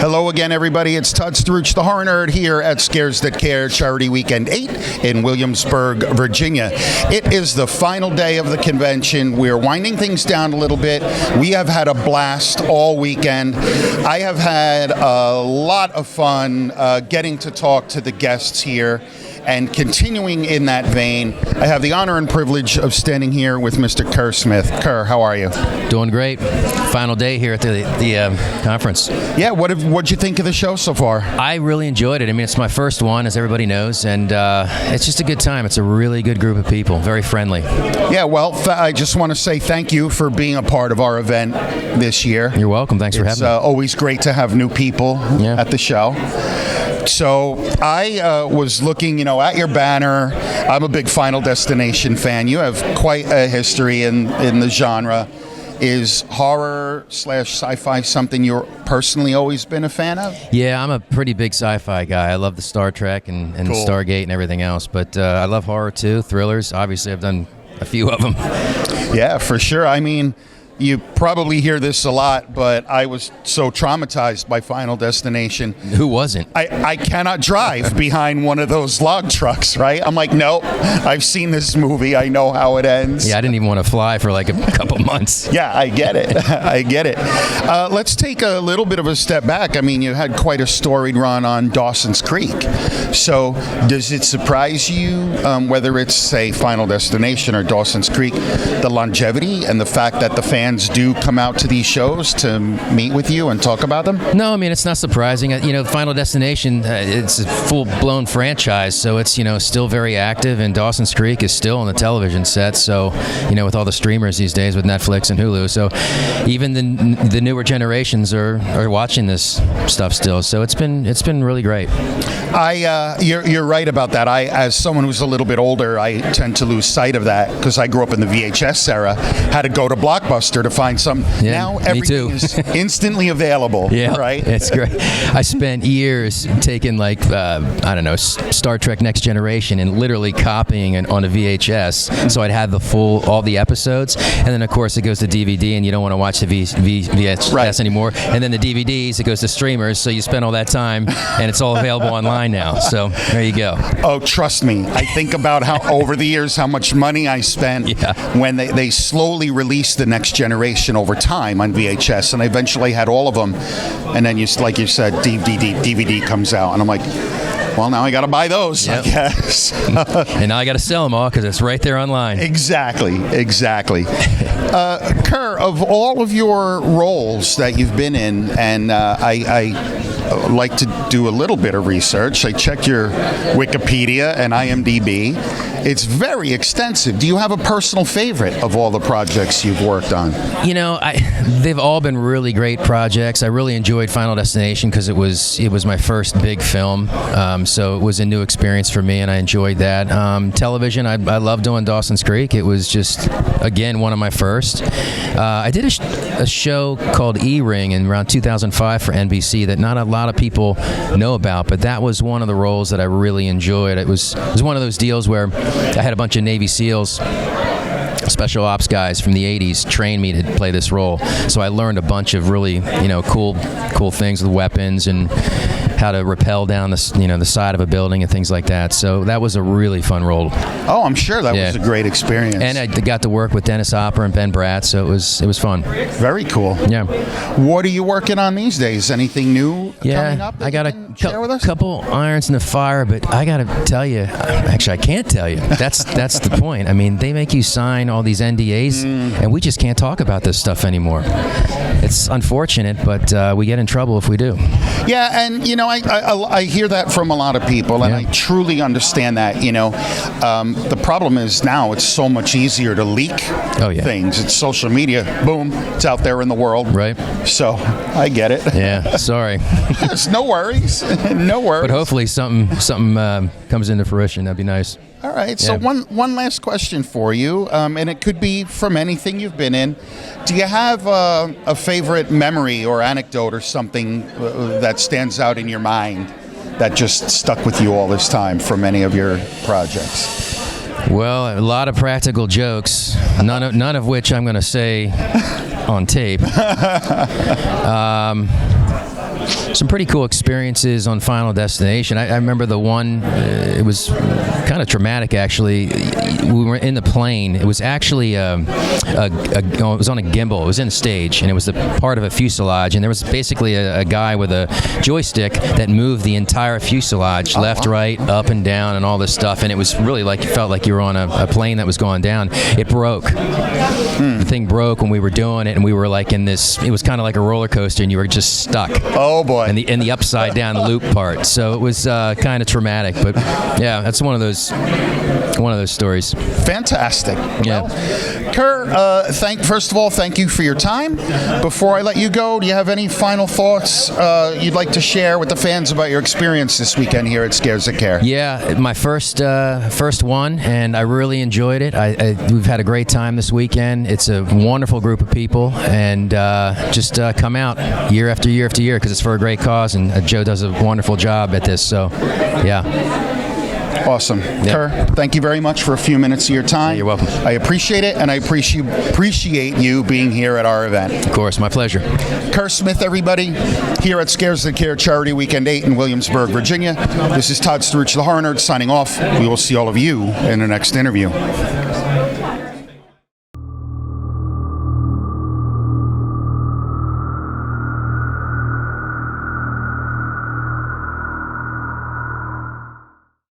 Hello again, everybody. It's Todd Struch, the Horror Nerd, here at Scares That Care Charity Weekend 8 in Williamsburg, Virginia. It is the final day of the convention. We're winding things down a little bit. We have had a blast all weekend. I have had a lot of fun getting to talk to the guests here. And continuing in that vein, I have the honor and privilege of standing here with Mr. Kerr Smith. Kerr, how are you? Doing great. Final day here at the conference. Yeah, what'd you think of the show so far? I really enjoyed it. I mean, it's my first one, as everybody knows, and it's just a good time. It's a really good group of people, very friendly. Yeah, well, I just want to say thank you for being a part of our event this year. You're welcome. Thanks for having me. It's always great to have new people at the show. So I was looking, at your banner. I'm a big Final Destination fan. You have quite a history in the genre. Is horror / sci-fi something you're personally always been a fan of? Yeah, I'm a pretty big sci-fi guy. I love the Star Trek and Cool. Stargate and everything else. But I love horror too, thrillers. Obviously, I've done a few of them. Yeah, for sure. I mean, you probably hear this a lot, but I was so traumatized by Final Destination. Who wasn't? I cannot drive behind one of those log trucks, right? I'm like, no, I've seen this movie. I know how it ends. Yeah, I didn't even want to fly for like a couple months. Yeah, I get it. I get it. Let's take a little bit of a step back. I mean, you had quite a storied run on Dawson's Creek. So does it surprise you, whether it's, say, Final Destination or Dawson's Creek, the longevity and the fact that the fans do come out to these shows to meet with you and talk about them? No, I mean, it's not surprising. Final Destination, it's a full-blown franchise, so it's, still very active, and Dawson's Creek is still on the television set, so, with all the streamers these days with Netflix and Hulu, so even the newer generations are watching this stuff still, so it's been really great. You're right about that. As someone who's a little bit older, I tend to lose sight of that because I grew up in the VHS era, had to go to Blockbuster to find something. Yeah, now everything is instantly available. Yeah, right. It's great. I spent years taking Star Trek Next Generation and literally copying it on a VHS, so I'd have all the episodes, and then of course it goes to DVD, and you don't want to watch the VHS anymore, and then the DVDs it goes to streamers, so you spend all that time, and it's all available online now. So there you go. Oh, trust me, I think about how over the years how much money I spent when they slowly released the Next Generation over time on VHS, and I eventually had all of them, and then like you said, DVD comes out, and I'm like, well, now I got to buy those, I guess. And now I got to sell them all because it's right there online. Exactly. Kerr, of all of your roles that you've been in, and I like to do a little bit of research. I checked your Wikipedia and IMDb. It's very extensive. Do you have a personal favorite of all the projects you've worked on? They've all been really great projects. I really enjoyed Final Destination because it was my first big film, so it was a new experience for me, and I enjoyed that. Television, I love doing Dawson's Creek. It was just, again, one of my first. I did a show called E-Ring in around 2005 for NBC that not a lot of people know about, but that was one of the roles that I really enjoyed. It was one of those deals where I had a bunch of Navy SEALs, special ops guys from the 80s train me to play this role. So I learned a bunch of really, cool things with weapons and how to rappel down the side of a building and things like that. So that was a really fun role. Oh, I'm sure that was a great experience. And I got to work with Dennis Hopper and Ben Bratt, so it was fun. Very cool. Yeah. What are you working on these days? Anything new coming up that I got you can share with us? couple irons in the fire, but I got to tell you, actually I can't tell you. That's the point. I mean, they make you sign all these NDAs, and we just can't talk about this stuff anymore. It's unfortunate, but we get in trouble if we do. Yeah, and I hear that from a lot of people, and I truly understand that. The problem is now it's so much easier to leak things. It's social media. Boom, it's out there in the world. Right. So I get it. Yeah. Sorry. Yes, no worries. No worries. But hopefully something comes into fruition. That'd be nice. All right. So one last question for you, and it could be from anything you've been in. Do you have a favorite memory or anecdote or something that stands out in your mind that just stuck with you all this time from any of your projects? Well, a lot of practical jokes, none of which I'm going to say on tape. some pretty cool experiences on Final Destination. I remember the one, it was kind of traumatic actually. We were in the plane. It was actually it was on a gimbal. It was in a stage, and it was the part of a fuselage. And there was basically a guy with a joystick that moved the entire fuselage, left, right, up and down, and all this stuff. And it was really like you felt like you were on a plane that was going down. It broke. The thing broke when we were doing it, and we were like in this. It was kind of like a roller coaster, and you were just stuck. Oh boy! In the upside down loop part. So it was kind of traumatic, but yeah, that's one of those stories. Fantastic. Yeah. Well, Kerr, first of all, thank you for your time. Before I let you go, do you have any final thoughts you'd like to share with the fans about your experience this weekend here at Scares That Care? Yeah, my first one, and I really enjoyed it. We've had a great time this weekend. It's a wonderful group of people, and just come out year after year after year because it's for a great cause, and Joe does a wonderful job at this. So, yeah. Awesome. Yep. Kerr, thank you very much for a few minutes of your time. Yeah, you're welcome. I appreciate it, and I appreciate you being here at our event. Of course, my pleasure. Kerr Smith, everybody, here at Scares That Care Charity Weekend 8 in Williamsburg, Virginia. This is Todd Struch, the Horror Nerd, signing off. We will see all of you in the next interview.